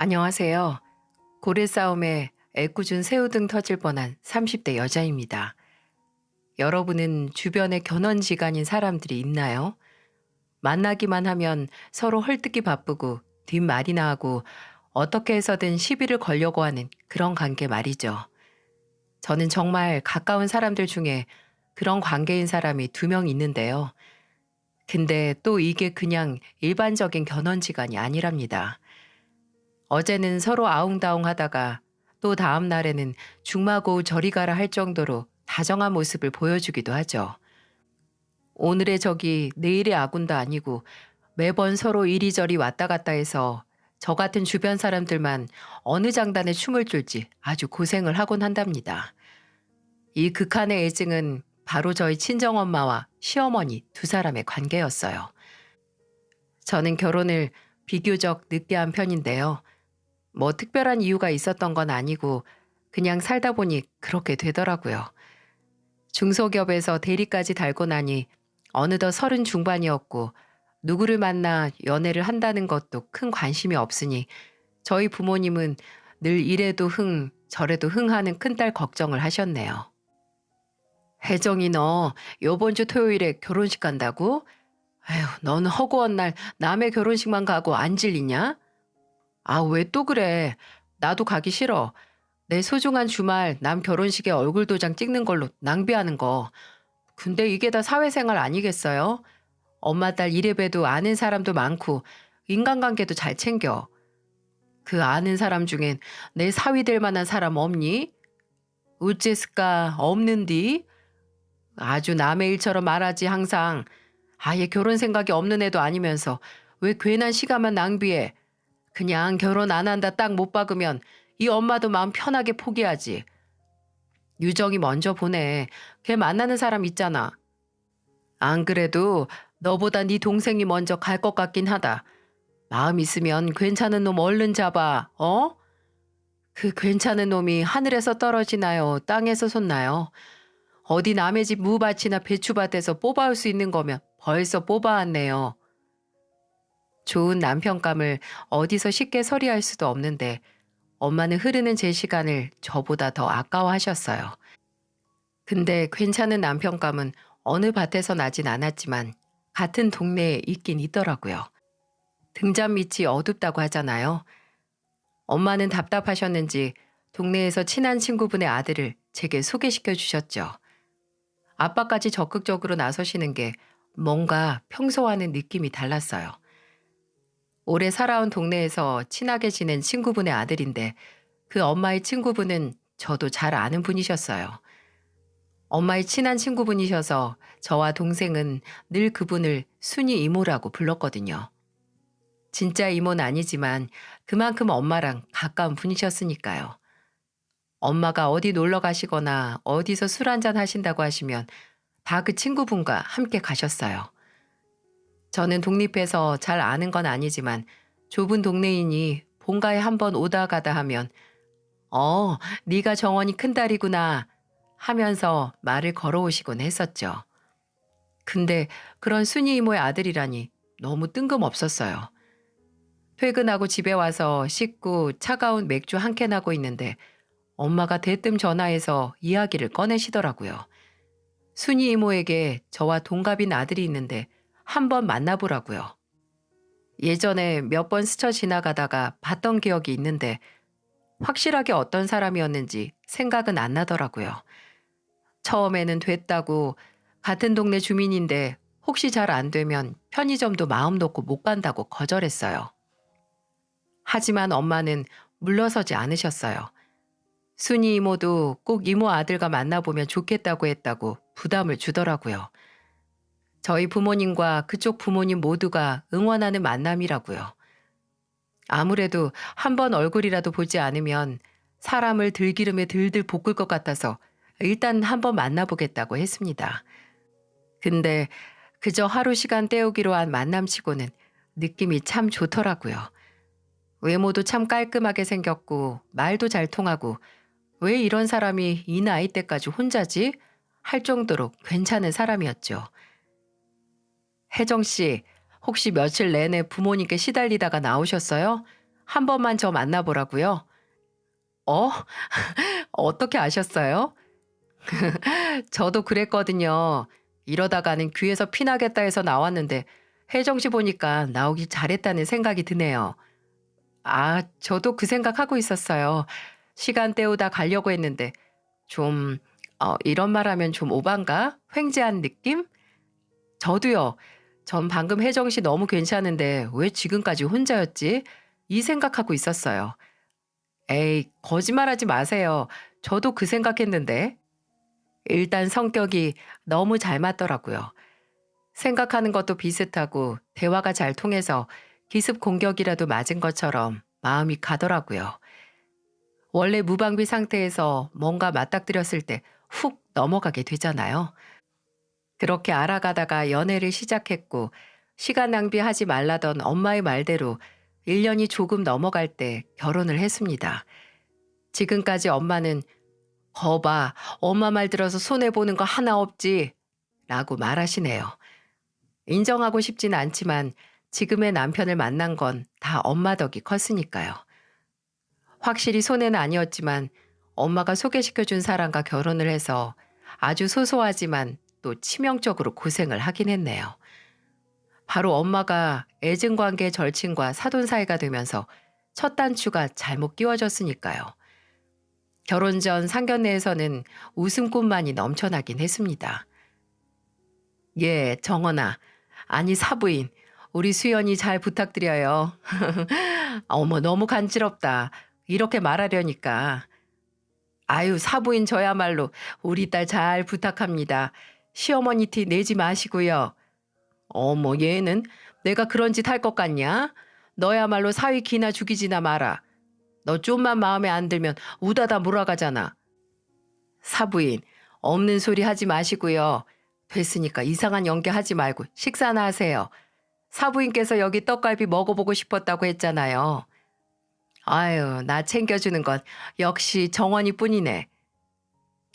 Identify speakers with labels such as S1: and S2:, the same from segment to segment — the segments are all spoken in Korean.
S1: 안녕하세요. 고래 싸움에 애꿎은 새우등 터질 뻔한 30대 여자입니다. 여러분은 주변에 견원지간인 사람들이 있나요? 만나기만 하면 서로 헐뜯기 바쁘고 뒷말이나 하고 어떻게 해서든 시비를 걸려고 하는 그런 관계 말이죠. 저는 정말 가까운 사람들 중에 그런 관계인 사람이 2명 있는데요. 근데 또 이게 그냥 일반적인 견원지간이 아니랍니다. 어제는 서로 아웅다웅 하다가 또 다음 날에는 죽마고 저리 가라 할 정도로 다정한 모습을 보여주기도 하죠. 오늘의 적이 내일의 아군도 아니고 매번 서로 이리저리 왔다 갔다 해서 저 같은 주변 사람들만 어느 장단에 춤을 출지 아주 고생을 하곤 한답니다. 이 극한의 애증은 바로 저희 친정엄마와 시어머니 2사람의 관계였어요. 저는 결혼을 비교적 늦게 한 편인데요. 뭐 특별한 이유가 있었던 건 아니고 그냥 살다 보니 그렇게 되더라고요. 중소기업에서 대리까지 달고 나니 어느덧 30 중반이었고 누구를 만나 연애를 한다는 것도 큰 관심이 없으니 저희 부모님은 늘 이래도 흥 저래도 흥 하는 큰딸 걱정을 하셨네요. 혜정이 너 요번 주 토요일에 결혼식 간다고? 에휴, 너는 허구한 날 남의 결혼식만 가고 안 질리냐? 아, 왜 또 그래? 나도 가기 싫어. 내 소중한 주말 남 결혼식에 얼굴 도장 찍는 걸로 낭비하는 거. 근데 이게 다 사회생활 아니겠어요? 엄마 딸 이래봬도 아는 사람도 많고 인간관계도 잘 챙겨. 그 아는 사람 중엔 내 사위 될 만한 사람 없니? 어째스까 없는디? 아주 남의 일처럼 말하지 항상. 아예 결혼 생각이 없는 애도 아니면서 왜 괜한 시간만 낭비해? 그냥 결혼 안 한다 딱 못 박으면 이 엄마도 마음 편하게 포기하지. 유정이 먼저 보내. 걔 만나는 사람 있잖아. 안 그래도 너보다 네 동생이 먼저 갈 것 같긴 하다. 마음 있으면 괜찮은 놈 얼른 잡아. 어? 그 괜찮은 놈이 하늘에서 떨어지나요? 땅에서 솟나요? 어디 남의 집 무밭이나 배추밭에서 뽑아올 수 있는 거면 벌써 뽑아왔네요. 좋은 남편감을 어디서 쉽게 서리할 수도 없는데 엄마는 흐르는 제 시간을 저보다 더 아까워하셨어요. 근데 괜찮은 남편감은 어느 밭에서 나진 않았지만 같은 동네에 있긴 있더라고요. 등잔 밑이 어둡다고 하잖아요. 엄마는 답답하셨는지 동네에서 친한 친구분의 아들을 제게 소개시켜 주셨죠. 아빠까지 적극적으로 나서시는 게 뭔가 평소와는 느낌이 달랐어요. 오래 살아온 동네에서 친하게 지낸 친구분의 아들인데 그 엄마의 친구분은 저도 잘 아는 분이셨어요. 엄마의 친한 친구분이셔서 저와 동생은 늘 그분을 순이 이모라고 불렀거든요. 진짜 이모는 아니지만 그만큼 엄마랑 가까운 분이셨으니까요. 엄마가 어디 놀러 가시거나 어디서 술 한잔 하신다고 하시면 다 그 친구분과 함께 가셨어요. 저는 독립해서 잘 아는 건 아니지만 좁은 동네이니 본가에 한번 오다 가다 하면 네가 정원이 큰딸이구나 하면서 말을 걸어오시곤 했었죠. 근데 그런 순이 이모의 아들이라니 너무 뜬금없었어요. 퇴근하고 집에 와서 씻고 차가운 맥주 한 캔 하고 있는데 엄마가 대뜸 전화해서 이야기를 꺼내시더라고요. 순이 이모에게 저와 동갑인 아들이 있는데 한번 만나보라고요. 예전에 몇 번 스쳐 지나가다가 봤던 기억이 있는데 확실하게 어떤 사람이었는지 생각은 안 나더라고요. 처음에는 됐다고 같은 동네 주민인데 혹시 잘 안 되면 편의점도 마음 놓고 못 간다고 거절했어요. 하지만 엄마는 물러서지 않으셨어요. 순이 이모도 꼭 이모 아들과 만나보면 좋겠다고 했다고 부담을 주더라고요. 저희 부모님과 그쪽 부모님 모두가 응원하는 만남이라고요. 아무래도 한 번 얼굴이라도 보지 않으면 사람을 들기름에 들들 볶을 것 같아서 일단 한번 만나보겠다고 했습니다. 근데 그저 하루 시간 때우기로 한 만남치고는 느낌이 참 좋더라고요. 외모도 참 깔끔하게 생겼고 말도 잘 통하고 왜 이런 사람이 이 나이 때까지 혼자지? 할 정도로 괜찮은 사람이었죠. 혜정 씨, 혹시 며칠 내내 부모님께 시달리다가 나오셨어요? 한 번만 저 만나보라고요? 어? 어떻게 아셨어요? 저도 그랬거든요. 이러다가는 귀에서 피나겠다 해서 나왔는데 혜정 씨 보니까 나오기 잘했다는 생각이 드네요. 아, 저도 그 생각하고 있었어요. 시간 때우다 가려고 했는데 좀, 이런 말하면 좀 오반가? 횡재한 느낌? 저도요. 전 방금 혜정 씨 너무 괜찮은데 왜 지금까지 혼자였지? 이 생각하고 있었어요. 에이, 거짓말하지 마세요. 저도 그 생각했는데. 일단 성격이 너무 잘 맞더라고요. 생각하는 것도 비슷하고 대화가 잘 통해서 기습 공격이라도 맞은 것처럼 마음이 가더라고요. 원래 무방비 상태에서 뭔가 맞닥뜨렸을 때 훅 넘어가게 되잖아요. 그렇게 알아가다가 연애를 시작했고 시간 낭비하지 말라던 엄마의 말대로 1년이 조금 넘어갈 때 결혼을 했습니다. 지금까지 엄마는 거봐, 엄마 말 들어서 손해보는 거 하나 없지 라고 말하시네요. 인정하고 싶진 않지만 지금의 남편을 만난 건 다 엄마 덕이 컸으니까요. 확실히 손해는 아니었지만 엄마가 소개시켜준 사람과 결혼을 해서 아주 소소하지만 또 치명적으로 고생을 하긴 했네요. 바로 엄마가 애증관계 절친과 사돈 사이가 되면서 첫 단추가 잘못 끼워졌으니까요. 결혼 전 상견례에서는 웃음꽃만이 넘쳐나긴 했습니다. 예, 정원아. 아니, 사부인. 우리 수연이 잘 부탁드려요. 어머, 너무 간지럽다. 이렇게 말하려니까. 아유, 사부인 저야말로 우리 딸 잘 부탁합니다. 시어머니 티 내지 마시고요. 어머, 얘는 내가 그런 짓 할 것 같냐? 너야말로 사위 기나 죽이지나 마라. 너 좀만 마음에 안 들면 우다다 몰아가잖아. 사부인, 없는 소리 하지 마시고요. 됐으니까 이상한 연기하지 말고 식사나 하세요. 사부인께서 여기 떡갈비 먹어보고 싶었다고 했잖아요. 아유, 나 챙겨주는 건 역시 정원이 뿐이네.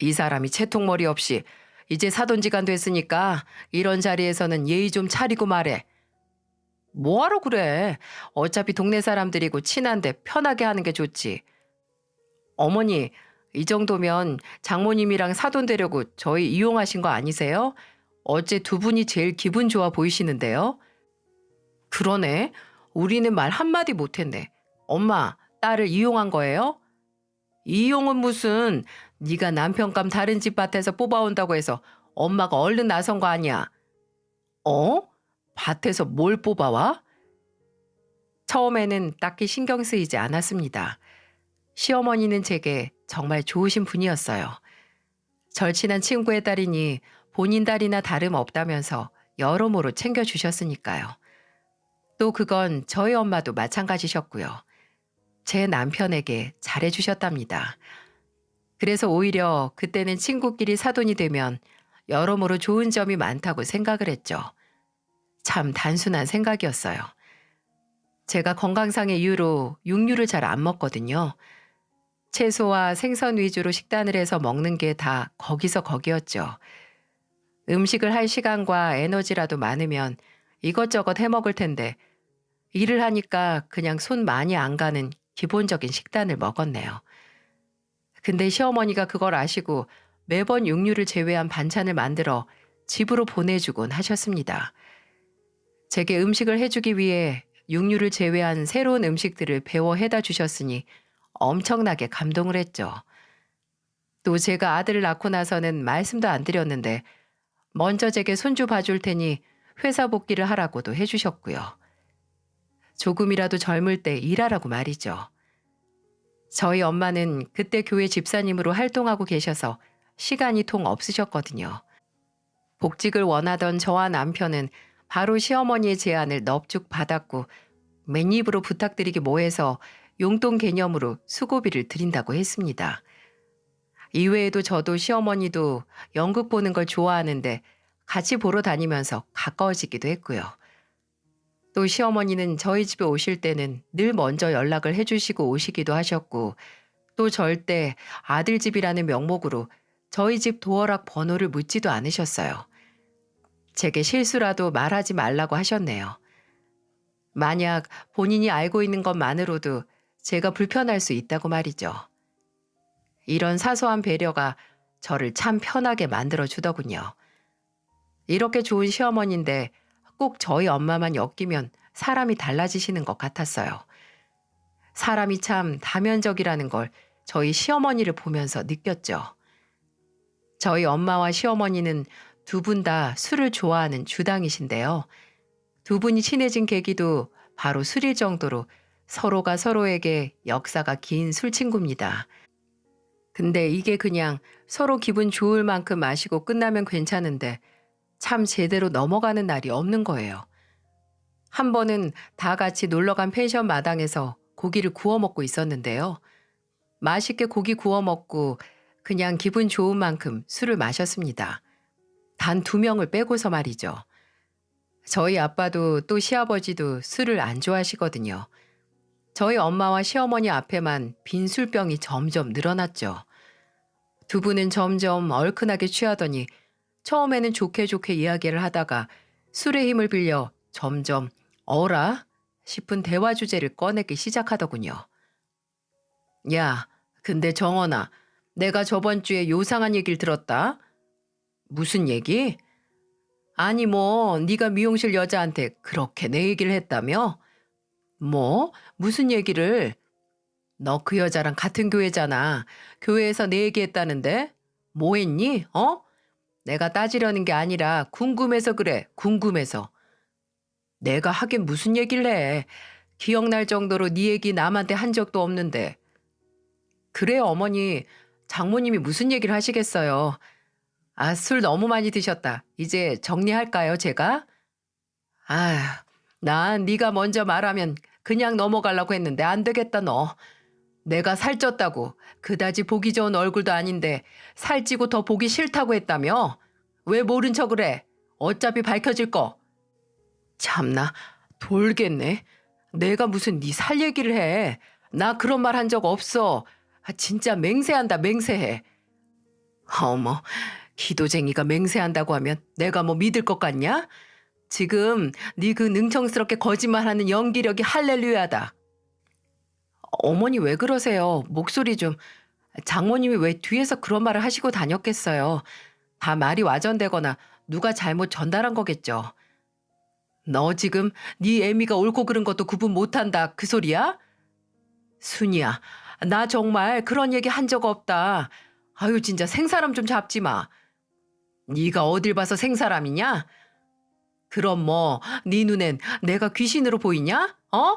S1: 이 사람이 채통머리 없이 이제 사돈지간 됐으니까 이런 자리에서는 예의 좀 차리고 말해. 뭐하러 그래? 어차피 동네 사람들이고 친한데 편하게 하는 게 좋지. 어머니, 이 정도면 장모님이랑 사돈 되려고 저희 이용하신 거 아니세요? 어째 두 분이 제일 기분 좋아 보이시는데요? 그러네. 우리는 말 한마디 못했네. 엄마, 딸을 이용한 거예요? 이용은 무슨, 네가 남편감 다른 집 밭에서 뽑아온다고 해서 엄마가 얼른 나선 거 아니야. 어? 밭에서 뭘 뽑아와? 처음에는 딱히 신경 쓰이지 않았습니다. 시어머니는 제게 정말 좋으신 분이었어요. 절친한 친구의 딸이니 본인 딸이나 다름없다면서 여러모로 챙겨주셨으니까요. 또 그건 저희 엄마도 마찬가지셨고요. 제 남편에게 잘해주셨답니다. 그래서 오히려 그때는 친구끼리 사돈이 되면 여러모로 좋은 점이 많다고 생각을 했죠. 참 단순한 생각이었어요. 제가 건강상의 이유로 육류를 잘 안 먹거든요. 채소와 생선 위주로 식단을 해서 먹는 게 다 거기서 거기였죠. 음식을 할 시간과 에너지라도 많으면 이것저것 해 먹을 텐데 일을 하니까 그냥 손 많이 안 가는 기본적인 식단을 먹었네요. 근데 시어머니가 그걸 아시고 매번 육류를 제외한 반찬을 만들어 집으로 보내주곤 하셨습니다. 제게 음식을 해주기 위해 육류를 제외한 새로운 음식들을 배워 해다 주셨으니 엄청나게 감동을 했죠. 또 제가 아들을 낳고 나서는 말씀도 안 드렸는데 먼저 제게 손주 봐줄 테니 회사 복귀를 하라고도 해주셨고요. 조금이라도 젊을 때 일하라고 말이죠. 저희 엄마는 그때 교회 집사님으로 활동하고 계셔서 시간이 통 없으셨거든요. 복직을 원하던 저와 남편은 바로 시어머니의 제안을 넙죽 받았고 맨입으로 부탁드리기 뭐해서 용돈 개념으로 수고비를 드린다고 했습니다. 이외에도 저도 시어머니도 연극 보는 걸 좋아하는데 같이 보러 다니면서 가까워지기도 했고요. 또 시어머니는 저희 집에 오실 때는 늘 먼저 연락을 해주시고 오시기도 하셨고 또 절대 아들 집이라는 명목으로 저희 집 도어락 번호를 묻지도 않으셨어요. 제게 실수라도 말하지 말라고 하셨네요. 만약 본인이 알고 있는 것만으로도 제가 불편할 수 있다고 말이죠. 이런 사소한 배려가 저를 참 편하게 만들어 주더군요. 이렇게 좋은 시어머니인데 꼭 저희 엄마만 엮이면 사람이 달라지시는 것 같았어요. 사람이 참 다면적이라는 걸 저희 시어머니를 보면서 느꼈죠. 저희 엄마와 시어머니는 두 분 다 술을 좋아하는 주당이신데요. 두 분이 친해진 계기도 바로 술일 정도로 서로가 서로에게 역사가 긴 술친구입니다. 근데 이게 그냥 서로 기분 좋을 만큼 마시고 끝나면 괜찮은데 참 제대로 넘어가는 날이 없는 거예요. 한 번은 다 같이 놀러 간 펜션 마당에서 고기를 구워 먹고 있었는데요. 맛있게 고기 구워 먹고 그냥 기분 좋은 만큼 술을 마셨습니다. 단 2명을 빼고서 말이죠. 저희 아빠도 또 시아버지도 술을 안 좋아하시거든요. 저희 엄마와 시어머니 앞에만 빈 술병이 점점 늘어났죠. 두 분은 점점 얼큰하게 취하더니 처음에는 좋게 좋게 이야기를 하다가 술의 힘을 빌려 점점 어라 싶은 대화 주제를 꺼내기 시작하더군요. 야, 근데 정원아, 내가 저번 주에 요상한 얘기를 들었다. 무슨 얘기? 아니 뭐 네가 미용실 여자한테 그렇게 내 얘기를 했다며? 뭐? 무슨 얘기를? 너 그 여자랑 같은 교회잖아. 교회에서 내 얘기했다는데? 뭐 했니? 어? 내가 따지려는 게 아니라 궁금해서 그래. 궁금해서. 내가 하긴 무슨 얘기를 해. 기억날 정도로 네 얘기 남한테 한 적도 없는데. 그래요 어머니. 장모님이 무슨 얘기를 하시겠어요. 아, 술 너무 많이 드셨다. 이제 정리할까요, 제가? 아, 난 네가 먼저 말하면 그냥 넘어가려고 했는데 안 되겠다, 너. 내가 살쪘다고 그다지 보기 좋은 얼굴도 아닌데 살찌고 더 보기 싫다고 했다며? 왜 모른 척을 해? 어차피 밝혀질 거. 참나, 돌겠네. 내가 무슨 네 살 얘기를 해. 나 그런 말 한 적 없어. 아, 진짜 맹세한다, 맹세해. 어머, 기도쟁이가 맹세한다고 하면 내가 뭐 믿을 것 같냐? 지금 네 그 능청스럽게 거짓말하는 연기력이 할렐루야다. 어머니 왜 그러세요? 목소리 좀. 장모님이 왜 뒤에서 그런 말을 하시고 다녔겠어요. 다 말이 와전되거나 누가 잘못 전달한 거겠죠. 너 지금 네 애미가 옳고 그른 것도 구분 못한다 그 소리야? 순이야, 나 정말 그런 얘기 한 적 없다. 아유 진짜 생사람 좀 잡지 마. 네가 어딜 봐서 생사람이냐? 그럼 뭐 네 눈엔 내가 귀신으로 보이냐? 어?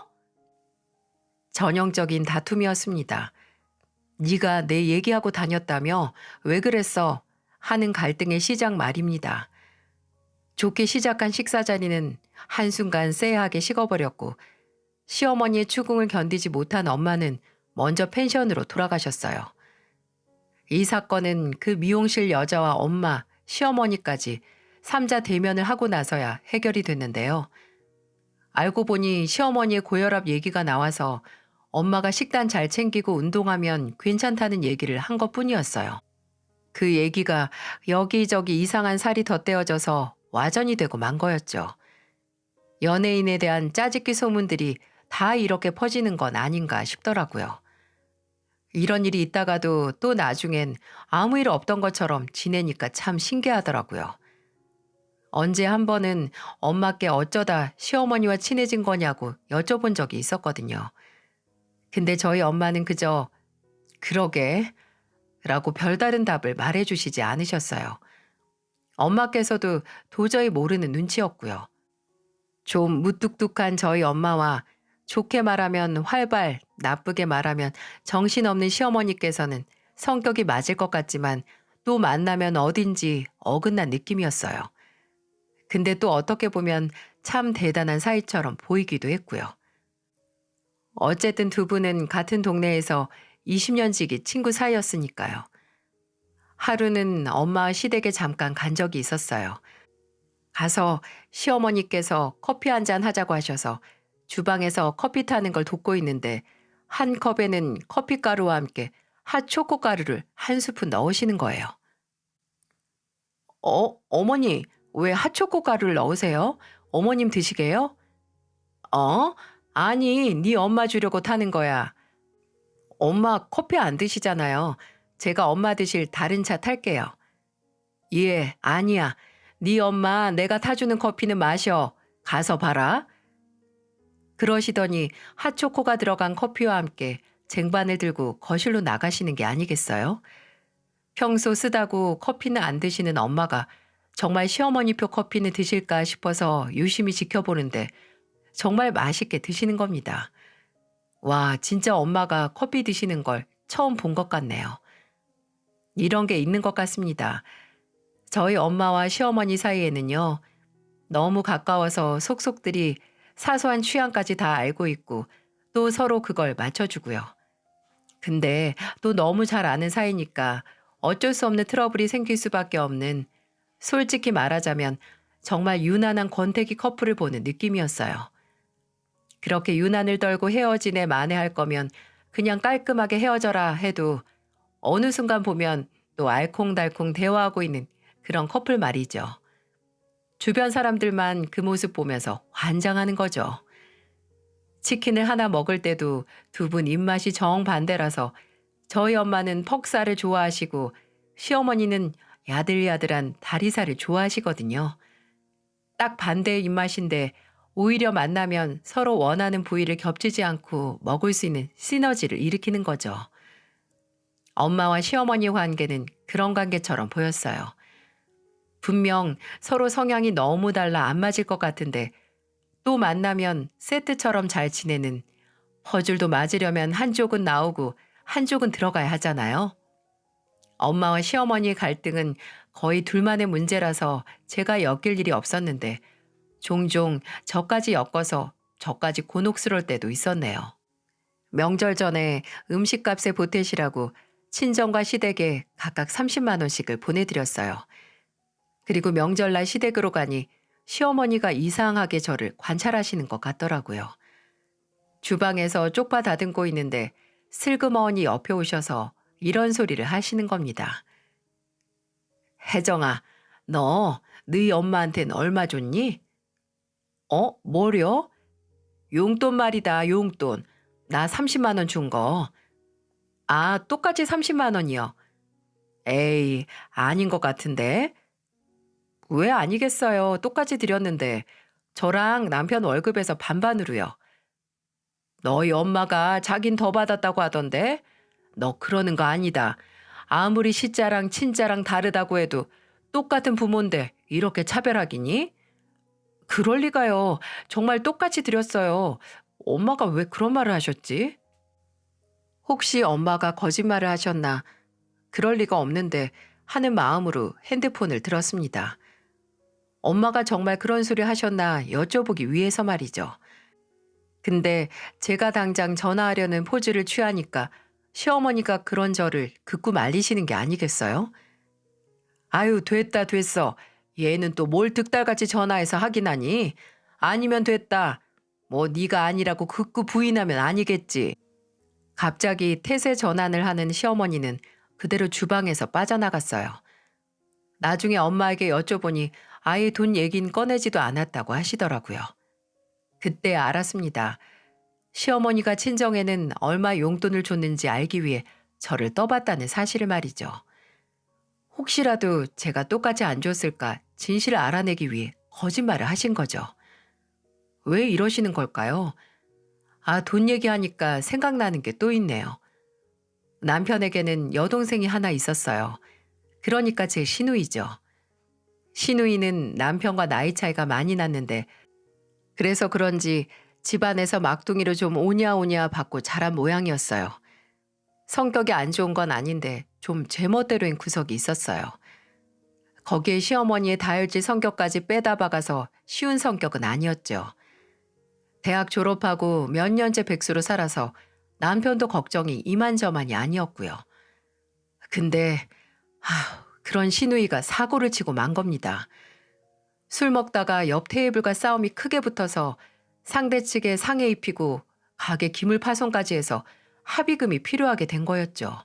S1: 전형적인 다툼이었습니다. 네가 내 얘기하고 다녔다며 왜 그랬어? 하는 갈등의 시작 말입니다. 좋게 시작한 식사 자리는 한순간 쎄하게 식어버렸고 시어머니의 추궁을 견디지 못한 엄마는 먼저 펜션으로 돌아가셨어요. 이 사건은 그 미용실 여자와 엄마, 시어머니까지 삼자 대면을 하고 나서야 해결이 됐는데요. 알고 보니 시어머니의 고혈압 얘기가 나와서 엄마가 식단 잘 챙기고 운동하면 괜찮다는 얘기를 한 것뿐이었어요. 그 얘기가 여기저기 이상한 살이 덧대어져서 와전이 되고 만 거였죠. 연예인에 대한 짜깁기 소문들이 다 이렇게 퍼지는 건 아닌가 싶더라고요. 이런 일이 있다가도 또 나중엔 아무 일 없던 것처럼 지내니까 참 신기하더라고요. 언제 한 번은 엄마께 어쩌다 시어머니와 친해진 거냐고 여쭤본 적이 있었거든요. 근데 저희 엄마는 그저 그러게 라고 별다른 답을 말해주시지 않으셨어요. 엄마께서도 도저히 모르는 눈치였고요. 좀 무뚝뚝한 저희 엄마와 좋게 말하면 활발, 나쁘게 말하면 정신없는 시어머니께서는 성격이 맞을 것 같지만 또 만나면 어딘지 어긋난 느낌이었어요. 근데 또 어떻게 보면 참 대단한 사이처럼 보이기도 했고요. 어쨌든 두 분은 같은 동네에서 20년 지기 친구 사이였으니까요. 하루는 엄마와 시댁에 잠깐 간 적이 있었어요. 가서 시어머니께서 커피 한 잔 하자고 하셔서 주방에서 커피 타는 걸 돕고 있는데 한 컵에는 커피가루와 함께 핫초코 가루를 한 스푼 넣으시는 거예요. 어머니, 왜 핫초코 가루를 넣으세요? 어머님 드시게요? 어? 아니, 네 엄마 주려고 타는 거야. 엄마 커피 안 드시잖아요. 제가 엄마 드실 다른 차 탈게요. 예, 아니야. 네 엄마 내가 타주는 커피는 마셔. 가서 봐라. 그러시더니 핫초코가 들어간 커피와 함께 쟁반을 들고 거실로 나가시는 게 아니겠어요? 평소 쓰다고 커피는 안 드시는 엄마가 정말 시어머니표 커피는 드실까 싶어서 유심히 지켜보는데 정말 맛있게 드시는 겁니다. 와, 진짜 엄마가 커피 드시는 걸 처음 본 것 같네요. 이런 게 있는 것 같습니다. 저희 엄마와 시어머니 사이에는요, 너무 가까워서 속속들이 사소한 취향까지 다 알고 있고 또 서로 그걸 맞춰주고요. 근데 또 너무 잘 아는 사이니까 어쩔 수 없는 트러블이 생길 수밖에 없는, 솔직히 말하자면 정말 유난한 권태기 커플을 보는 느낌이었어요. 그렇게 유난을 떨고 헤어지네 만회할 거면 그냥 깔끔하게 헤어져라 해도 어느 순간 보면 또 알콩달콩 대화하고 있는 그런 커플 말이죠. 주변 사람들만 그 모습 보면서 환장하는 거죠. 치킨을 하나 먹을 때도 두 분 입맛이 정반대라서 저희 엄마는 퍽살을 좋아하시고 시어머니는 야들야들한 다리살을 좋아하시거든요. 딱 반대의 입맛인데 오히려 만나면 서로 원하는 부위를 겹치지 않고 먹을 수 있는 시너지를 일으키는 거죠. 엄마와 시어머니 관계는 그런 관계처럼 보였어요. 분명 서로 성향이 너무 달라 안 맞을 것 같은데 또 만나면 세트처럼 잘 지내는, 퍼즐도 맞으려면 한쪽은 나오고 한쪽은 들어가야 하잖아요. 엄마와 시어머니의 갈등은 거의 둘만의 문제라서 제가 엮일 일이 없었는데 종종 저까지 엮어서 저까지 곤혹스러울 때도 있었네요. 명절 전에 음식값에 보태시라고 친정과 시댁에 각각 30만 원씩을 보내드렸어요. 그리고 명절날 시댁으로 가니 시어머니가 이상하게 저를 관찰하시는 것 같더라고요. 주방에서 쪽파 다듬고 있는데 슬그머니 옆에 오셔서 이런 소리를 하시는 겁니다. 혜정아, 너 너희 엄마한텐 얼마 줬니? 뭐려? 용돈 말이다, 용돈. 나 30만 원 준 거. 아, 똑같이 30만 원이요. 에이, 아닌 것 같은데. 왜 아니겠어요. 똑같이 드렸는데. 저랑 남편 월급에서 반반으로요. 너희 엄마가 자긴 더 받았다고 하던데? 너 그러는 거 아니다. 아무리 시자랑 친자랑 다르다고 해도 똑같은 부모인데 이렇게 차별하기니? 그럴 리가요. 정말 똑같이 드렸어요. 엄마가 왜 그런 말을 하셨지? 혹시 엄마가 거짓말을 하셨나? 그럴 리가 없는데 하는 마음으로 핸드폰을 들었습니다. 엄마가 정말 그런 소리 하셨나 여쭤보기 위해서 말이죠. 근데 제가 당장 전화하려는 포즈를 취하니까 시어머니가 그런 저를 극구 말리시는 게 아니겠어요? 아유, 됐다, 됐어. 얘는 또 뭘 득달같이 전화해서 하긴 하니? 아니면 됐다. 뭐 네가 아니라고 극구 부인하면 아니겠지. 갑자기 태세 전환을 하는 시어머니는 그대로 주방에서 빠져나갔어요. 나중에 엄마에게 여쭤보니 아예 돈 얘긴 꺼내지도 않았다고 하시더라고요. 그때 알았습니다. 시어머니가 친정에는 얼마 용돈을 줬는지 알기 위해 저를 떠봤다는 사실을 말이죠. 혹시라도 제가 똑같이 안 줬을까 진실을 알아내기 위해 거짓말을 하신 거죠. 왜 이러시는 걸까요? 아, 돈 얘기하니까 생각나는 게 또 있네요. 남편에게는 여동생이 하나 있었어요. 그러니까 제 시누이죠. 시누이는 남편과 나이 차이가 많이 났는데 그래서 그런지 집안에서 막둥이로 좀 오냐오냐 받고 자란 모양이었어요. 성격이 안 좋은 건 아닌데 좀 제멋대로인 구석이 있었어요. 거기에 시어머니의 다혈질 성격까지 빼다 박아서 쉬운 성격은 아니었죠. 대학 졸업하고 몇 년째 백수로 살아서 남편도 걱정이 이만저만이 아니었고요. 근데 그런 시누이가 사고를 치고 만 겁니다. 술 먹다가 옆 테이블과 싸움이 크게 붙어서 상대 측에 상해 입히고 가게 기물 파손까지 해서 합의금이 필요하게 된 거였죠.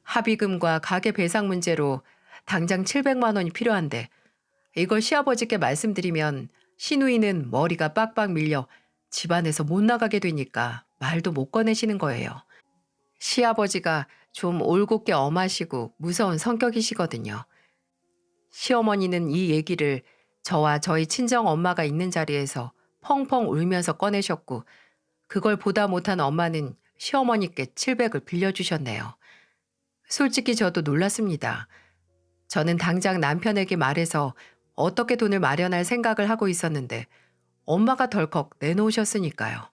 S1: 합의금과 가게 배상 문제로 당장 700만 원이 필요한데 이걸 시아버지께 말씀드리면 시누이는 머리가 빡빡 밀려 집안에서 못 나가게 되니까 말도 못 꺼내시는 거예요. 시아버지가 좀 올곧게 엄하시고 무서운 성격이시거든요. 시어머니는 이 얘기를 저와 저희 친정 엄마가 있는 자리에서 펑펑 울면서 꺼내셨고, 그걸 보다 못한 엄마는 시어머니께 700을 빌려주셨네요. 솔직히 저도 놀랐습니다. 저는 당장 남편에게 말해서 어떻게 돈을 마련할 생각을 하고 있었는데 엄마가 덜컥 내놓으셨으니까요.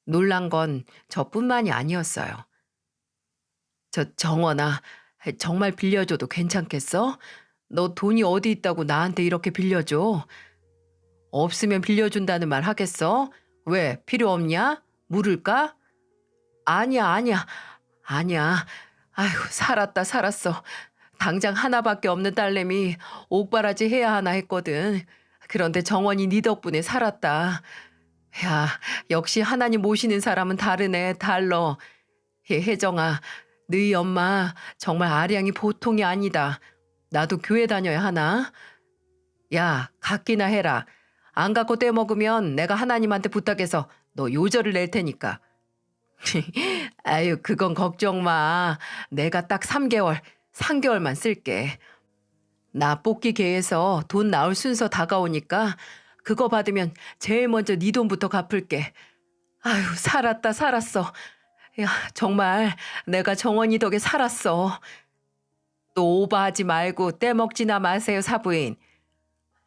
S1: 놀란 건 저뿐만이 아니었어요. 정원아, 정말 빌려줘도 괜찮겠어? 너 돈이 어디 있다고 나한테 이렇게 빌려줘? 없으면 빌려준다는 말 하겠어? 왜, 필요 없냐? 물을까? 아니야, 아니야, 아니야. 아휴, 살았다, 살았어. 당장 하나밖에 없는 딸내미 옥바라지 해야 하나 했거든. 그런데 정원이 네 덕분에 살았다. 야, 역시 하나님 모시는 사람은 다르네, 달러. 혜정아, 너희 엄마 정말 아량이 보통이 아니다. 나도 교회 다녀야 하나? 야, 갖기나 해라. 안 갖고 떼먹으면 내가 하나님한테 부탁해서 너 요절을 낼 테니까. 아유, 그건 걱정 마. 내가 딱 3개월만 쓸게. 나 뽑기 계에서 돈 나올 순서 다가오니까 그거 받으면 제일 먼저 네 돈부터 갚을게. 아유, 살았다, 살았어. 야, 정말 내가 정원이 덕에 살았어. 또 오버하지 말고 떼먹지나 마세요, 사부인.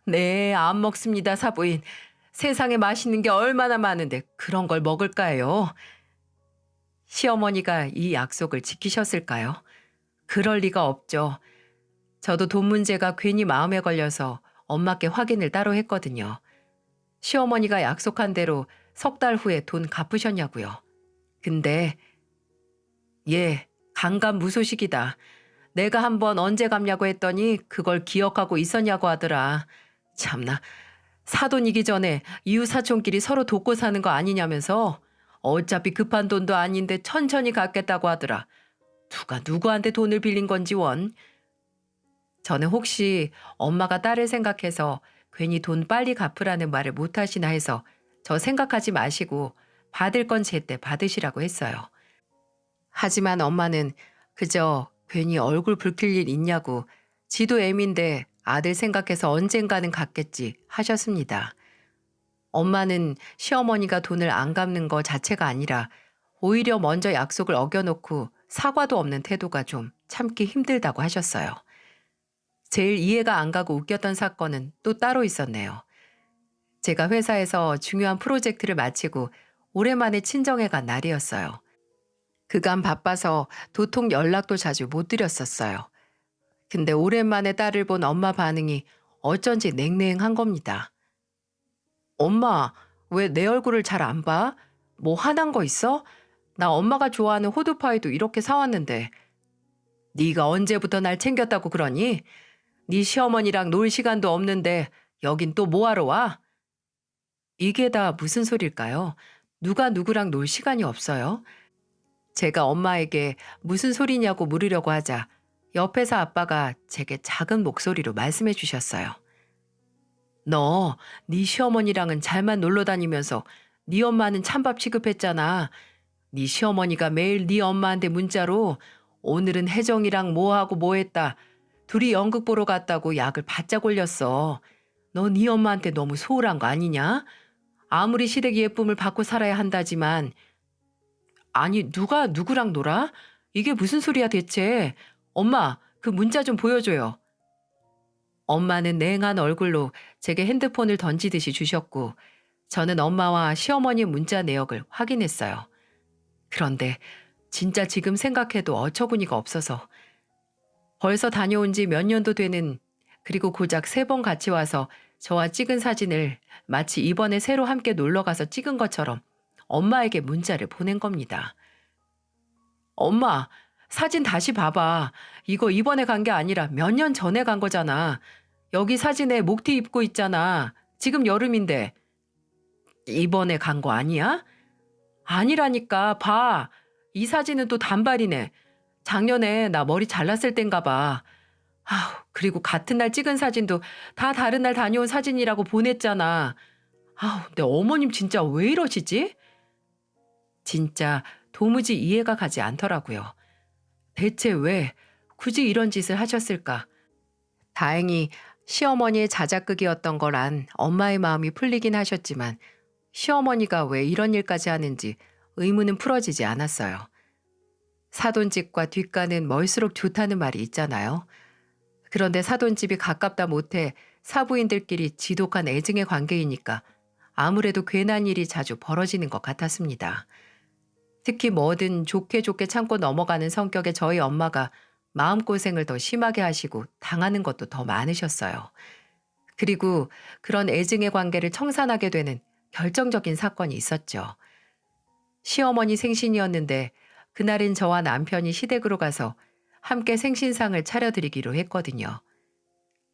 S1: 네, 안 먹습니다, 사부인. 세상에 맛있는 게 얼마나 많은데 그런 걸 먹을까요? 시어머니가 이 약속을 지키셨을까요? 그럴 리가 없죠. 저도 돈 문제가 괜히 마음에 걸려서 엄마께 확인을 따로 했거든요. 시어머니가 약속한 대로 3달 후에 돈 갚으셨냐고요. 근데 예, 강간무소식이다. 내가 한번 언제 갚냐고 했더니 그걸 기억하고 있었냐고 하더라. 참나, 사돈이기 전에 이웃 사촌끼리 서로 돕고 사는 거 아니냐면서 어차피 급한 돈도 아닌데 천천히 갚겠다고 하더라. 누가 누구한테 돈을 빌린 건지 원. 저는 혹시 엄마가 딸을 생각해서 괜히 돈 빨리 갚으라는 말을 못하시나 해서 저 생각하지 마시고 받을 건 제때 받으시라고 했어요. 하지만 엄마는 그저 괜히 얼굴 붉힐 일 있냐고 지도 애민데 아들 생각해서 언젠가는 갚겠지 하셨습니다. 엄마는 시어머니가 돈을 안 갚는 거 자체가 아니라 오히려 먼저 약속을 어겨놓고 사과도 없는 태도가 좀 참기 힘들다고 하셨어요. 제일 이해가 안 가고 웃겼던 사건은 또 따로 있었네요. 제가 회사에서 중요한 프로젝트를 마치고 오랜만에 친정에 간 날이었어요. 그간 바빠서 도통 연락도 자주 못 드렸었어요. 근데 오랜만에 딸을 본 엄마 반응이 어쩐지 냉랭한 겁니다. 엄마, 왜 내 얼굴을 잘 안 봐? 뭐 화난 거 있어? 나 엄마가 좋아하는 호두파이도 이렇게 사왔는데. 네가 언제부터 날 챙겼다고 그러니? 네 시어머니랑 놀 시간도 없는데 여긴 또 뭐하러 와? 이게 다 무슨 소릴까요? 누가 누구랑 놀 시간이 없어요? 제가 엄마에게 무슨 소리냐고 물으려고 하자 옆에서 아빠가 제게 작은 목소리로 말씀해 주셨어요. 너, 네 시어머니랑은 잘만 놀러 다니면서 네 엄마는 찬밥 취급했잖아. 네 시어머니가 매일 네 엄마한테 문자로 오늘은 혜정이랑 뭐하고 뭐했다. 둘이 연극 보러 갔다고 약을 바짝 올렸어. 너 네 엄마한테 너무 소홀한 거 아니냐? 아무리 시댁 예쁨을 받고 살아야 한다지만 아니 누가 누구랑 놀아? 이게 무슨 소리야 대체? 엄마 그 문자 좀 보여줘요. 엄마는 냉한 얼굴로 제게 핸드폰을 던지듯이 주셨고 저는 엄마와 시어머니 문자 내역을 확인했어요. 그런데 진짜 지금 생각해도 어처구니가 없어서 벌써 다녀온 지 몇 년도 되는 그리고 고작 3번 같이 와서 저와 찍은 사진을 마치 이번에 새로 함께 놀러 가서 찍은 것처럼 엄마에게 문자를 보낸 겁니다. 엄마, 사진 다시 봐봐. 이거 이번에 간 게 아니라 몇 년 전에 간 거잖아. 여기 사진에 목티 입고 있잖아. 지금 여름인데. 이번에 간 거 아니야? 아니라니까 봐. 이 사진은 또 단발이네. 작년에 나 머리 잘랐을 땐가 봐. 아우, 그리고 같은 날 찍은 사진도 다 다른 날 다녀온 사진이라고 보냈잖아. 아우, 내 어머님 진짜 왜 이러시지? 진짜 도무지 이해가 가지 않더라고요. 대체 왜 굳이 이런 짓을 하셨을까? 다행히 시어머니의 자작극이었던 거란 엄마의 마음이 풀리긴 하셨지만 시어머니가 왜 이런 일까지 하는지 의문은 풀어지지 않았어요. 사돈집과 뒷가는 멀수록 좋다는 말이 있잖아요. 그런데 사돈집이 가깝다 못해 사부인들끼리 지독한 애증의 관계이니까 아무래도 괜한 일이 자주 벌어지는 것 같았습니다. 특히 뭐든 좋게 좋게 참고 넘어가는 성격의 저희 엄마가 마음고생을 더 심하게 하시고 당하는 것도 더 많으셨어요. 그리고 그런 애증의 관계를 청산하게 되는 결정적인 사건이 있었죠. 시어머니 생신이었는데 그날은 저와 남편이 시댁으로 가서 함께 생신상을 차려드리기로 했거든요.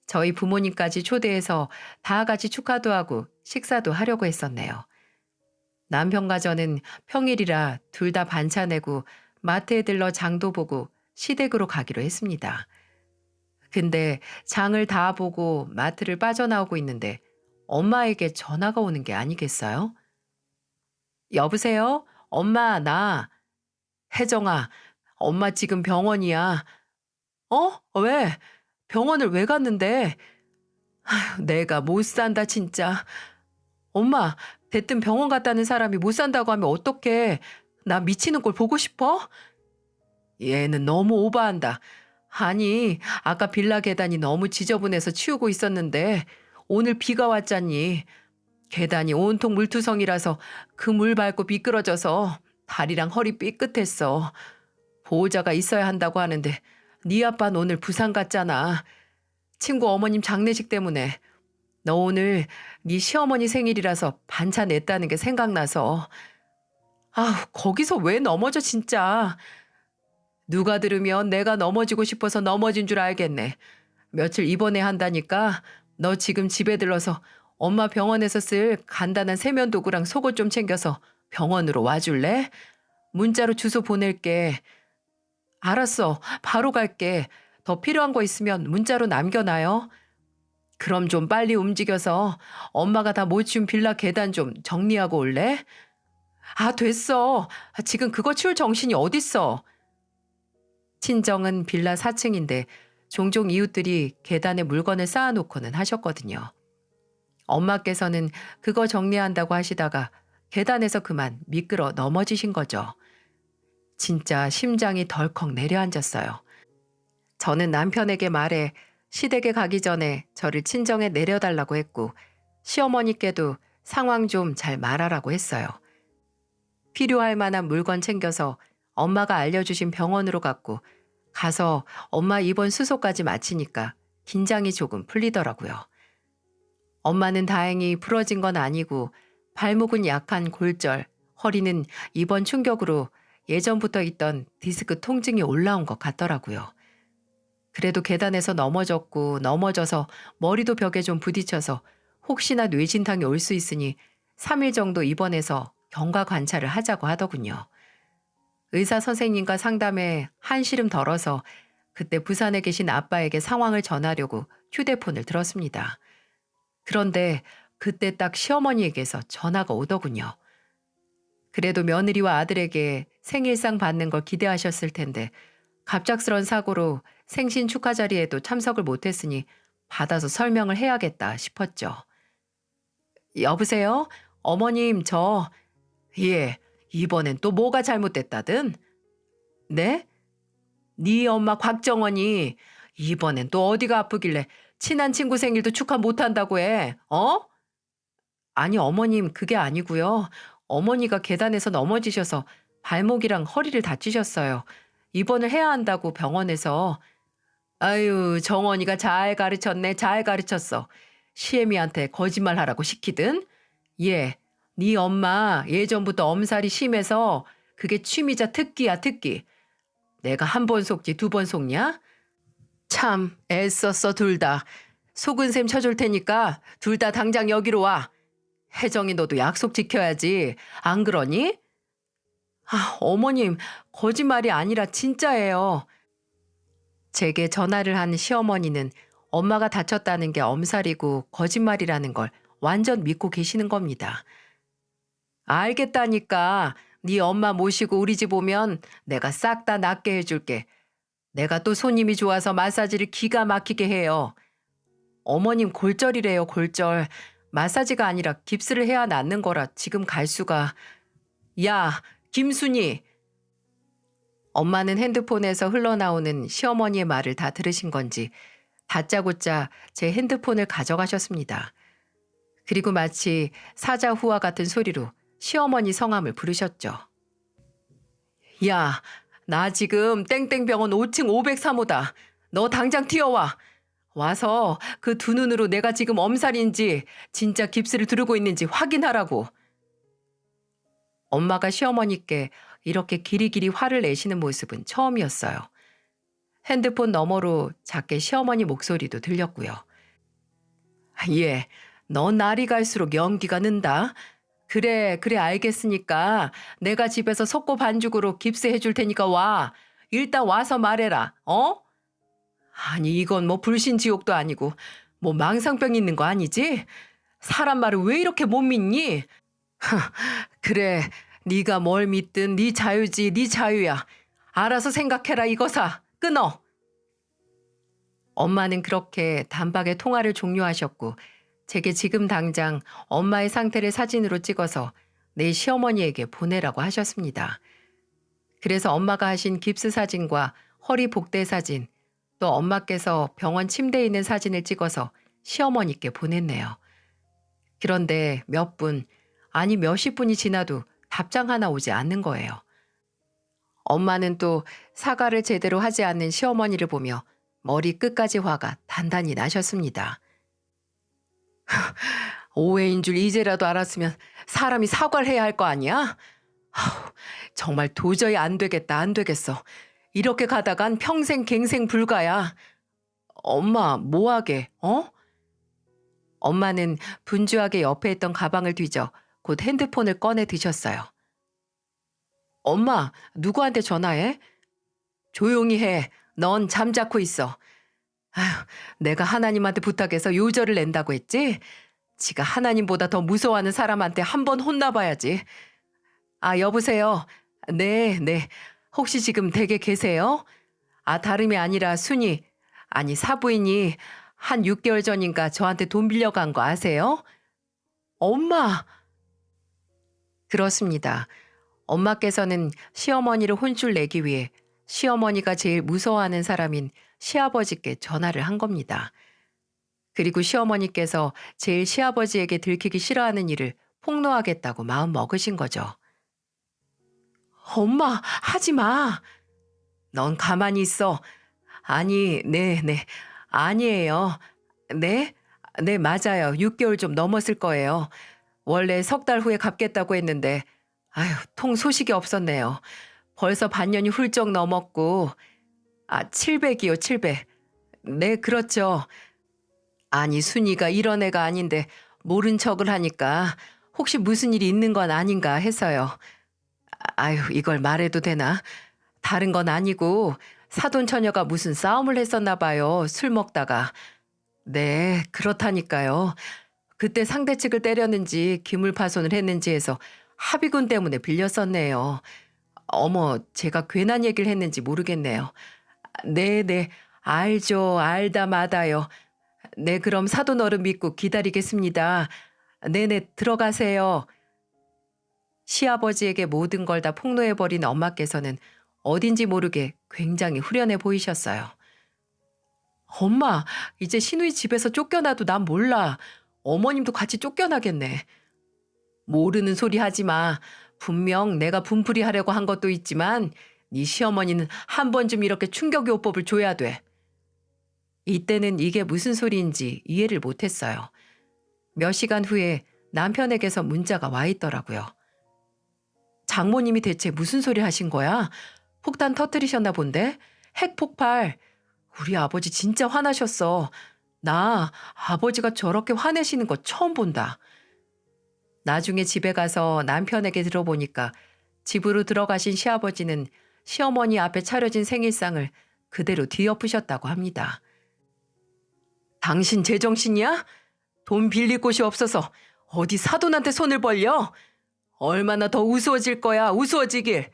S1: 저희 부모님까지 초대해서 다 같이 축하도 하고 식사도 하려고 했었네요. 남편과 저는 평일이라 둘 다 반차 내고 마트에 들러 장도 보고 시댁으로 가기로 했습니다. 근데 장을 다 보고 마트를 빠져나오고 있는데 엄마에게 전화가 오는 게 아니겠어요? 여보세요? 엄마, 나. 혜정아, 엄마 지금 병원이야. 왜? 병원을 왜 갔는데? 내가 못 산다, 진짜. 엄마, 대뜸 병원 갔다는 사람이 못 산다고 하면 어떡해? 나 미치는 꼴 보고 싶어? 얘는 너무 오버한다. 아니, 아까 빌라 계단이 너무 지저분해서 치우고 있었는데 오늘 비가 왔잖니. 계단이 온통 물투성이라서 그 물 밟고 미끄러져서 다리랑 허리 삐끗했어. 보호자가 있어야 한다고 하는데 네 아빠는 오늘 부산 갔잖아. 친구 어머님 장례식 때문에. 너 오늘 네 시어머니 생일이라서 반차 냈다는 게 생각나서. 아우, 거기서 왜 넘어져 진짜. 누가 들으면 내가 넘어지고 싶어서 넘어진 줄 알겠네. 며칠 입원해야 한다니까 너 지금 집에 들러서 엄마 병원에서 쓸 간단한 세면도구랑 속옷 좀 챙겨서 병원으로 와줄래? 문자로 주소 보낼게. 알았어. 바로 갈게. 더 필요한 거 있으면 문자로 남겨놔요. 그럼 좀 빨리 움직여서 엄마가 다 못 치운 빌라 계단 좀 정리하고 올래? 아, 됐어. 지금 그거 치울 정신이 어딨어. 친정은 빌라 4층인데 종종 이웃들이 계단에 물건을 쌓아놓고는 하셨거든요. 엄마께서는 그거 정리한다고 하시다가 계단에서 그만 미끄러 넘어지신 거죠. 진짜 심장이 덜컥 내려앉았어요. 저는 남편에게 말해 시댁에 가기 전에 저를 친정에 내려달라고 했고 시어머니께도 상황 좀 잘 말하라고 했어요. 필요할 만한 물건 챙겨서 엄마가 알려주신 병원으로 갔고 가서 엄마 입원 수속까지 마치니까 긴장이 조금 풀리더라고요. 엄마는 다행히 부러진 건 아니고 발목은 약한 골절, 허리는 입원 충격으로 예전부터 있던 디스크 통증이 올라온 것 같더라고요. 그래도 계단에서 넘어졌고 넘어져서 머리도 벽에 좀 부딪혀서 혹시나 뇌진탕이 올 수 있으니 3일 정도 입원해서 경과 관찰을 하자고 하더군요. 의사 선생님과 상담에 한시름 덜어서 그때 부산에 계신 아빠에게 상황을 전하려고 휴대폰을 들었습니다. 그런데 그때 딱 시어머니에게서 전화가 오더군요. 그래도 며느리와 아들에게 생일상 받는 걸 기대하셨을 텐데 갑작스런 사고로 생신 축하 자리에도 참석을 못했으니 받아서 설명을 해야겠다 싶었죠. 여보세요? 어머님 예, 이번엔 또 뭐가 잘못됐다든? 네? 네 엄마 곽정원이 이번엔 또 어디가 아프길래 친한 친구 생일도 축하 못한다고 해, 어? 아니 어머님 그게 아니고요. 어머니가 계단에서 넘어지셔서 발목이랑 허리를 다치셨어요. 입원을 해야 한다고 병원에서. 아유, 정원이가 잘 가르쳤네, 잘 가르쳤어. 시애미한테 거짓말하라고 시키든? 예, 네 엄마 예전부터 엄살이 심해서 그게 취미자 특기야, 특기. 내가 한 번 속지 두 번 속냐? 참 애썼어 둘 다. 속은 셈 쳐줄 테니까 둘 다 당장 여기로 와. 혜정이 너도 약속 지켜야지. 안 그러니? 아, 어머님 거짓말이 아니라 진짜예요. 제게 전화를 한 시어머니는 엄마가 다쳤다는 게 엄살이고 거짓말이라는 걸 완전 믿고 계시는 겁니다. 알겠다니까. 네 엄마 모시고 우리 집 오면 내가 싹 다 낫게 해줄게. 내가 또 손님이 좋아서 마사지를 기가 막히게 해요. 어머님 골절이래요, 골절. 마사지가 아니라 깁스를 해야 낫는 거라 지금 갈 수가. 야, 김순희. 엄마는 핸드폰에서 흘러나오는 시어머니의 말을 다 들으신 건지 다짜고짜 제 핸드폰을 가져가셨습니다. 그리고 마치 사자후와 같은 소리로 시어머니 성함을 부르셨죠. 야, 나 지금 땡땡병원 5층 503호다. 너 당장 튀어와. 와서 그 두 눈으로 내가 지금 엄살인지 진짜 깁스를 두르고 있는지 확인하라고. 엄마가 시어머니께 이렇게 길이길이 화를 내시는 모습은 처음이었어요. 핸드폰 너머로 작게 시어머니 목소리도 들렸고요. 예, 너 날이 갈수록 연기가 는다. 그래 알겠으니까 내가 집에서 속고 반죽으로 깁스해 줄 테니까 와. 일단 와서 말해라. 어? 아니 이건 뭐 불신지옥도 아니고 뭐 망상병 있는 거 아니지? 사람 말을 왜 이렇게 못 믿니? 그래, 네가 뭘 믿든 네 자유지, 네 자유야. 알아서 생각해라 이거사. 끊어. 엄마는 그렇게 단박에 통화를 종료하셨고 제게 지금 당장 엄마의 상태를 사진으로 찍어서 내 시어머니에게 보내라고 하셨습니다. 그래서 엄마가 하신 깁스 사진과 허리 복대 사진, 또 엄마께서 병원 침대에 있는 사진을 찍어서 시어머니께 보냈네요. 그런데 몇 분, 아니 몇십 분이 지나도 답장 하나 오지 않는 거예요. 엄마는 또 사과를 제대로 하지 않는 시어머니를 보며 머리 끝까지 화가 단단히 나셨습니다. 오해인 줄 이제라도 알았으면 사람이 사과를 해야 할 거 아니야? 정말 도저히 안 되겠다, 안 되겠어. 이렇게 가다간 평생 갱생 불가야. 엄마, 뭐하게, 어? 엄마는 분주하게 옆에 있던 가방을 뒤져 곧 핸드폰을 꺼내 드셨어요. 엄마, 누구한테 전화해? 조용히 해. 넌 잠자코 있어. 아휴, 내가 하나님한테 부탁해서 요절을 낸다고 했지? 지가 하나님보다 더 무서워하는 사람한테 한 번 혼나봐야지. 아, 여보세요. 네. 혹시 지금 댁에 계세요? 아, 다름이 아니라 순이, 아니 사부인이 한 6개월 전인가 저한테 돈 빌려간 거 아세요? 엄마! 그렇습니다. 엄마께서는 시어머니를 혼쭐 내기 위해 시어머니가 제일 무서워하는 사람인 시아버지께 전화를 한 겁니다. 그리고 시어머니께서 제일 시아버지에게 들키기 싫어하는 일을 폭로하겠다고 마음 먹으신 거죠. 엄마, 하지 마. 넌 가만히 있어. 아니, 네. 아니에요. 네? 네, 맞아요. 6개월 좀 넘었을 거예요. 원래 석 달 후에 갚겠다고 했는데, 아휴, 통 소식이 없었네요. 벌써 반년이 훌쩍 넘었고, 700이요, 700. 네, 그렇죠. 아니, 순이가 이런 애가 아닌데 모른 척을 하니까 혹시 무슨 일이 있는 건 아닌가 해서요. 아휴, 이걸 말해도 되나? 다른 건 아니고 사돈 처녀가 무슨 싸움을 했었나 봐요. 술 먹다가. 네, 그렇다니까요. 그때 상대 측을 때렸는지 기물파손을 했는지 해서 합의금 때문에 빌렸었네요. 어머, 제가 괜한 얘기를 했는지 모르겠네요. 네, 알죠. 알다 마다요. 네, 그럼 사돈 어른 믿고 기다리겠습니다. 네네, 들어가세요. 시아버지에게 모든 걸 다 폭로해버린 엄마께서는 어딘지 모르게 굉장히 후련해 보이셨어요. 엄마, 이제 시누이 집에서 쫓겨나도 난 몰라. 어머님도 같이 쫓겨나겠네. 모르는 소리 하지 마. 분명 내가 분풀이 하려고 한 것도 있지만 네 시어머니는 한 번쯤 이렇게 충격요법을 줘야 돼. 이때는 이게 무슨 소리인지 이해를 못했어요. 몇 시간 후에 남편에게서 문자가 와 있더라고요. 장모님이 대체 무슨 소리 하신 거야? 폭탄 터뜨리셨나 본데? 핵폭발. 우리 아버지 진짜 화나셨어. 나 아버지가 저렇게 화내시는 거 처음 본다. 나중에 집에 가서 남편에게 들어보니까 집으로 들어가신 시아버지는 시어머니 앞에 차려진 생일상을 그대로 뒤엎으셨다고 합니다. 당신 제정신이야? 돈 빌릴 곳이 없어서 어디 사돈한테 손을 벌려? 얼마나 더 우스워질 거야, 우스워지길.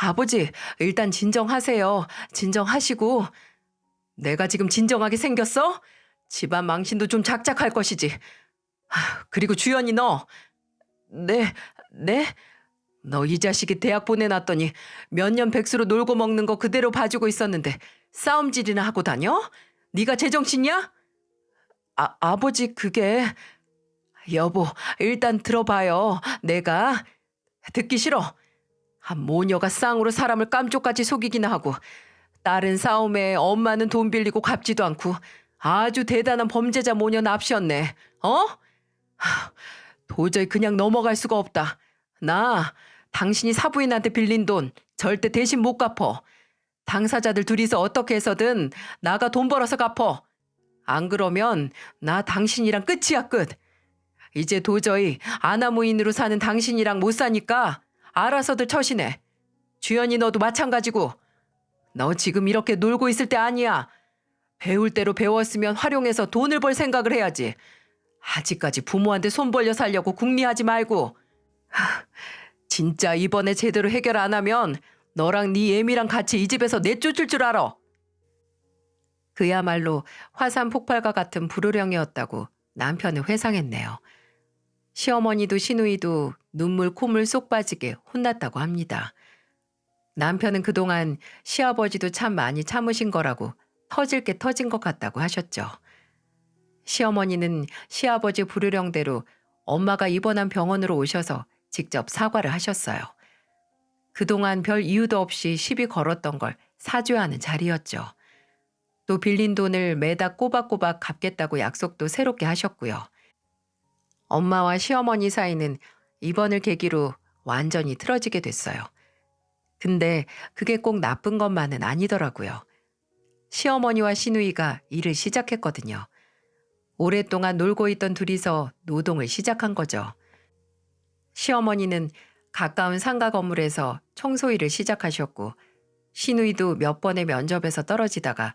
S1: 아버지, 일단 진정하세요. 진정하시고. 내가 지금 진정하게 생겼어? 집안 망신도 좀 작작할 것이지. 그리고 주연이 너. 네, 네? 너 이 자식이 대학 보내놨더니 몇 년 백수로 놀고 먹는 거 그대로 봐주고 있었는데 싸움질이나 하고 다녀? 네가 제정신이야? 아버지 그게... 여보, 일단 들어봐요. 내가... 듣기 싫어. 한 모녀가 쌍으로 사람을 깜쪽같이 속이기나 하고 딸은 싸움에 엄마는 돈 빌리고 갚지도 않고 아주 대단한 범죄자 모녀 납시였네. 어? 도저히 그냥 넘어갈 수가 없다. 나 당신이 사부인한테 빌린 돈 절대 대신 못 갚어. 당사자들 둘이서 어떻게 해서든 나가 돈 벌어서 갚어. 안 그러면 나 당신이랑 끝이야 끝. 이제 도저히 아나무인으로 사는 당신이랑 못 사니까 알아서들 처신해. 주연이 너도 마찬가지고. 너 지금 이렇게 놀고 있을 때 아니야. 배울 대로 배웠으면 활용해서 돈을 벌 생각을 해야지. 아직까지 부모한테 손 벌려 살려고 궁리하지 말고. 진짜 이번에 제대로 해결 안 하면 너랑 네 애미랑 같이 이 집에서 내쫓을 줄 알아. 그야말로 화산 폭발과 같은 불호령이었다고 남편을 회상했네요. 시어머니도 시누이도 눈물 콧물 쏙 빠지게 혼났다고 합니다. 남편은 그동안 시아버지도 참 많이 참으신 거라고 터질 게 터진 것 같다고 하셨죠. 시어머니는 시아버지 불효령대로 엄마가 입원한 병원으로 오셔서 직접 사과를 하셨어요. 그동안 별 이유도 없이 시비 걸었던 걸 사죄하는 자리였죠. 또 빌린 돈을 매달 꼬박꼬박 갚겠다고 약속도 새롭게 하셨고요. 엄마와 시어머니 사이는 이번을 계기로 완전히 틀어지게 됐어요. 근데 그게 꼭 나쁜 것만은 아니더라고요. 시어머니와 시누이가 일을 시작했거든요. 오랫동안 놀고 있던 둘이서 노동을 시작한 거죠. 시어머니는 가까운 상가 건물에서 청소 일을 시작하셨고 시누이도 몇 번의 면접에서 떨어지다가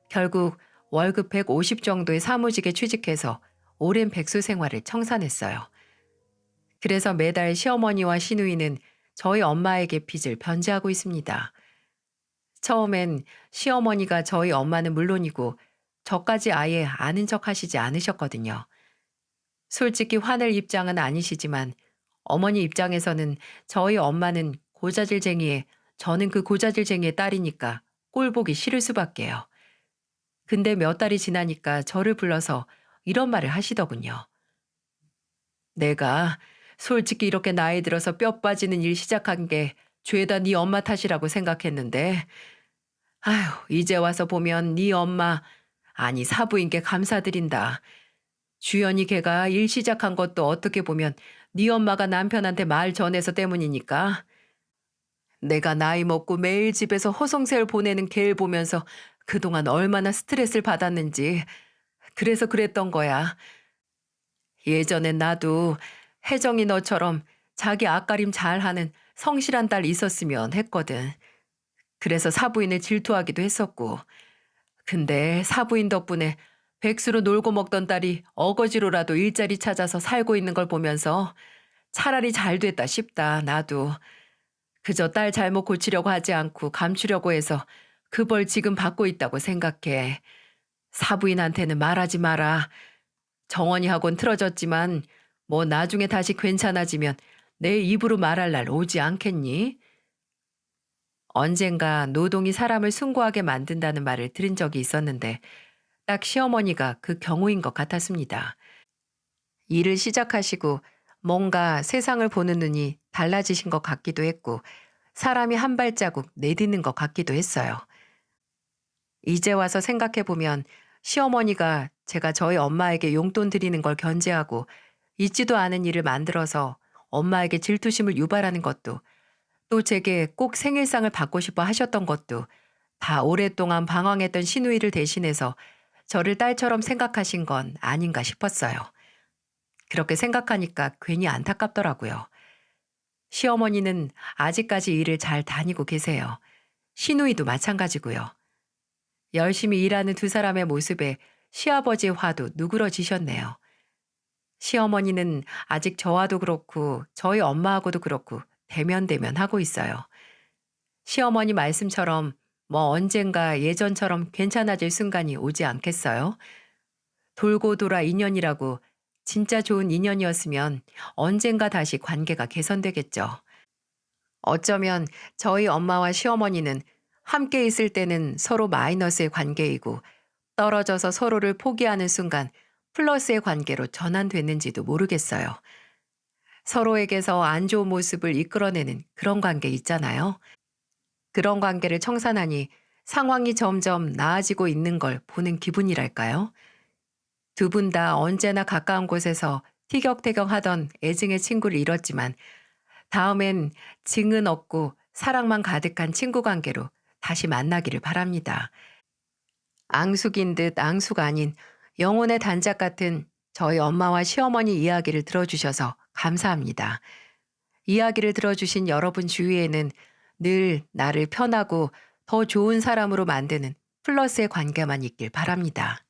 S1: 결국 월급 150 정도의 사무직에 취직해서 오랜 백수 생활을 청산했어요. 그래서 매달 시어머니와 시누이는 저희 엄마에게 빚을 변제하고 있습니다. 처음엔 시어머니가 저희 엄마는 물론이고 저까지 아예 아는 척 하시지 않으셨거든요. 솔직히 화낼 입장은 아니시지만 어머니 입장에서는 저희 엄마는 고자질쟁이에 저는 그 고자질쟁이의 딸이니까 꼴보기 싫을 수밖에요. 근데 몇 달이 지나니까 저를 불러서 이런 말을 하시더군요. 내가 솔직히 이렇게 나이 들어서 뼈 빠지는 일 시작한 게 죄다 네 엄마 탓이라고 생각했는데 아휴 이제 와서 보면 네 엄마 아니 사부인께 감사드린다. 주연이 걔가 일 시작한 것도 어떻게 보면 네 엄마가 남편한테 말 전해서 때문이니까 내가 나이 먹고 매일 집에서 허송세월 보내는 걔를 보면서 그동안 얼마나 스트레스를 받았는지 그래서 그랬던 거야. 예전엔 나도 혜정이 너처럼 자기 앞가림 잘하는 성실한 딸 있었으면 했거든. 그래서 사부인을 질투하기도 했었고. 근데 사부인 덕분에 백수로 놀고 먹던 딸이 어거지로라도 일자리 찾아서 살고 있는 걸 보면서 차라리 잘 됐다 싶다, 나도. 그저 딸 잘못 고치려고 하지 않고 감추려고 해서 그 벌 지금 받고 있다고 생각해. 사부인한테는 말하지 마라. 정원이 학원 틀어졌지만 뭐 나중에 다시 괜찮아지면 내 입으로 말할 날 오지 않겠니? 언젠가 노동이 사람을 숭고하게 만든다는 말을 들은 적이 있었는데 딱 시어머니가 그 경우인 것 같았습니다. 일을 시작하시고 뭔가 세상을 보는 눈이 달라지신 것 같기도 했고 사람이 한 발자국 내딛는 것 같기도 했어요. 이제 와서 생각해보면 시어머니가 제가 저희 엄마에게 용돈 드리는 걸 견제하고 있지도 않은 일을 만들어서 엄마에게 질투심을 유발하는 것도 또 제게 꼭 생일상을 받고 싶어 하셨던 것도 다 오랫동안 방황했던 시누이를 대신해서 저를 딸처럼 생각하신 건 아닌가 싶었어요. 그렇게 생각하니까 괜히 안타깝더라고요. 시어머니는 아직까지 일을 잘 다니고 계세요. 시누이도 마찬가지고요. 열심히 일하는 두 사람의 모습에 시아버지의 화도 누그러지셨네요. 시어머니는 아직 저와도 그렇고 저희 엄마하고도 그렇고 대면대면 하고 있어요. 시어머니 말씀처럼 뭐 언젠가 예전처럼 괜찮아질 순간이 오지 않겠어요? 돌고 돌아 인연이라고 진짜 좋은 인연이었으면 언젠가 다시 관계가 개선되겠죠. 어쩌면 저희 엄마와 시어머니는 함께 있을 때는 서로 마이너스의 관계이고 떨어져서 서로를 포기하는 순간 플러스의 관계로 전환됐는지도 모르겠어요. 서로에게서 안 좋은 모습을 이끌어내는 그런 관계 있잖아요. 그런 관계를 청산하니 상황이 점점 나아지고 있는 걸 보는 기분이랄까요? 두 분 다 언제나 가까운 곳에서 티격태격 하던 애증의 친구를 잃었지만 다음엔 증은 없고 사랑만 가득한 친구 관계로 다시 만나기를 바랍니다. 앙숙인 듯 앙숙 아닌 영혼의 단짝 같은 저희 엄마와 시어머니 이야기를 들어주셔서 감사합니다. 이야기를 들어주신 여러분 주위에는 늘 나를 편하고 더 좋은 사람으로 만드는 플러스의 관계만 있길 바랍니다.